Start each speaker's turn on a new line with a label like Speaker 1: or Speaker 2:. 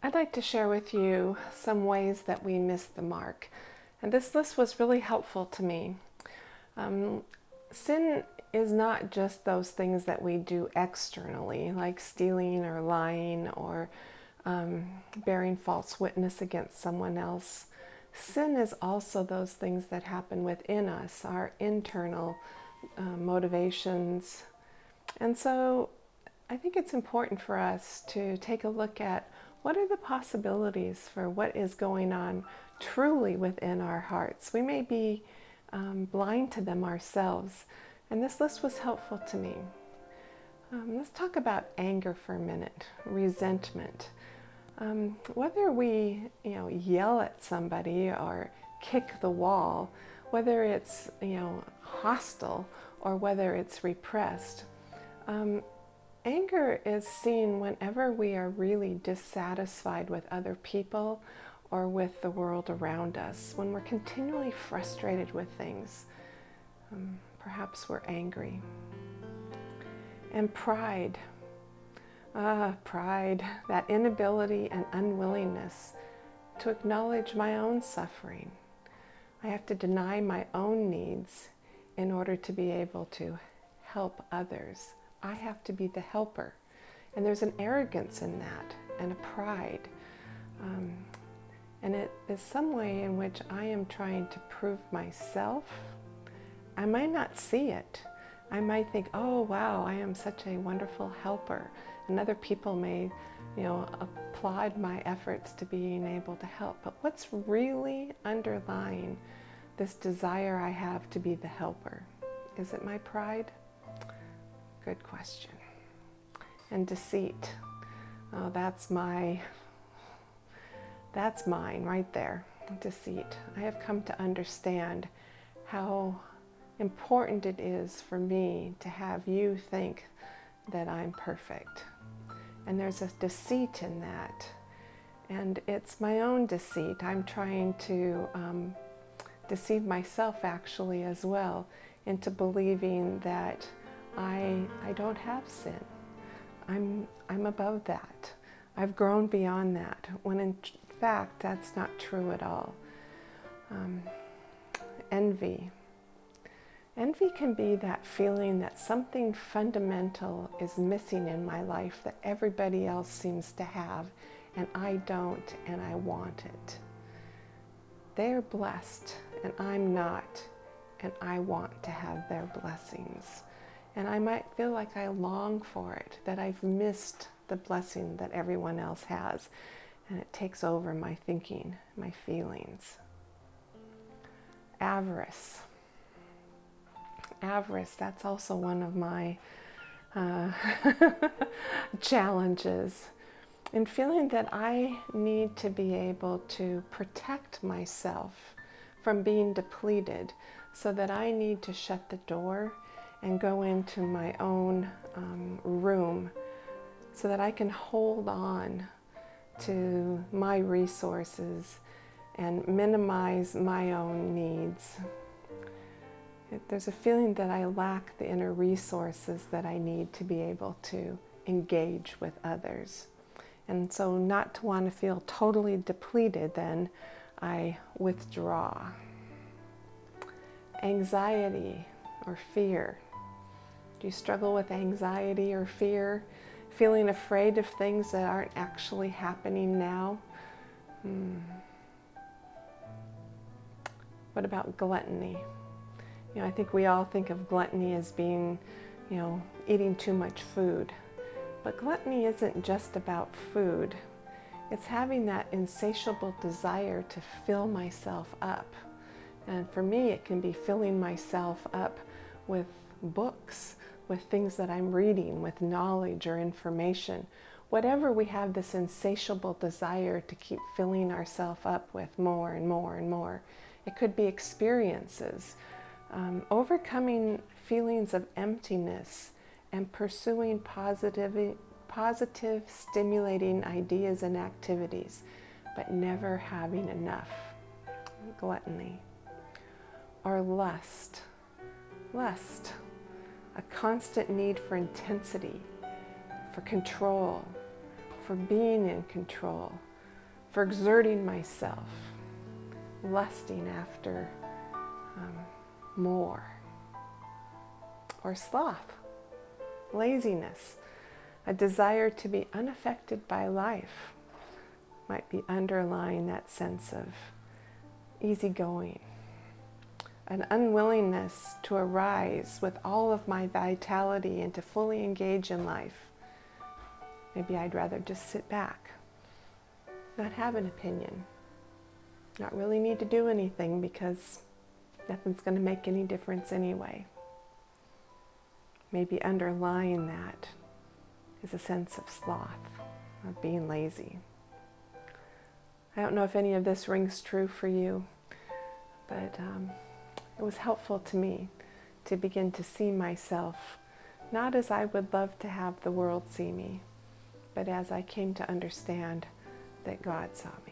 Speaker 1: I'd like to share with you some ways that we miss the mark. And this list was really helpful to me. Sin is not just those things that we do externally, like stealing or lying or bearing false witness against someone else. Sin is also those things that happen within us, our internal motivations. And so I think it's important for us to take a look at what are the possibilities for what is going on truly within our hearts. We may be blind to them ourselves, and this list was helpful to me. Let's talk about anger for a minute, resentment. Whether we yell at somebody or kick the wall, whether it's hostile or whether it's repressed, anger is seen whenever we are really dissatisfied with other people or with the world around us. When we're continually frustrated with things, perhaps we're angry. And pride. Pride, that inability and unwillingness to acknowledge my own suffering. I have to deny my own needs in order to be able to help others. I have to be the helper. And there's an arrogance in that and a pride. And it is some way in which I am trying to prove myself. I might not see it. I might think, oh wow, I am such a wonderful helper. And other people may, applaud my efforts to being able to help. But what's really underlying this desire I have to be the helper? Is it my pride? Good question. And deceit. Oh, that's mine right there. Deceit. I have come to understand how important it is for me to have you think that I'm perfect. And there's a deceit in that. And it's my own deceit. I'm trying to deceive myself actually as well into believing that I don't have sin. I'm above that. I've grown beyond that, when in fact that's not true at all. Envy. Envy can be that feeling that something fundamental is missing in my life that everybody else seems to have, and I don't, and I want it. They're blessed, and I'm not, and I want to have their blessings. And I might feel like I long for it, that I've missed the blessing that everyone else has, and it takes over my thinking, my feelings. Avarice. Avarice, that's also one of my challenges, in feeling that I need to be able to protect myself from being depleted, so that I need to shut the door and go into my own room so that I can hold on to my resources and minimize my own needs. There's a feeling that I lack the inner resources that I need to be able to engage with others. And so not to want to feel totally depleted, then I withdraw. Anxiety or fear. Do you struggle with anxiety or fear? Feeling afraid of things that aren't actually happening now? What about gluttony? I think we all think of gluttony as being, eating too much food. But gluttony isn't just about food. It's having that insatiable desire to fill myself up. And for me, it can be filling myself up with books, with things that I'm reading, with knowledge or information. Whatever we have this insatiable desire to keep filling ourselves up with more and more and more. It could be experiences. Overcoming feelings of emptiness and pursuing positive, stimulating ideas and activities, but never having enough. Gluttony. Or lust. Lust. A constant need for intensity, for control, for being in control, for exerting myself, lusting after more. Or sloth, laziness, a desire to be unaffected by life might be underlying that sense of easygoing. An unwillingness to arise with all of my vitality and to fully engage in life. Maybe I'd rather just sit back, not have an opinion, not really need to do anything because nothing's going to make any difference anyway. Maybe underlying that is a sense of sloth, of being lazy. I don't know if any of this rings true for you, but it was helpful to me to begin to see myself not as I would love to have the world see me, but as I came to understand that God saw me.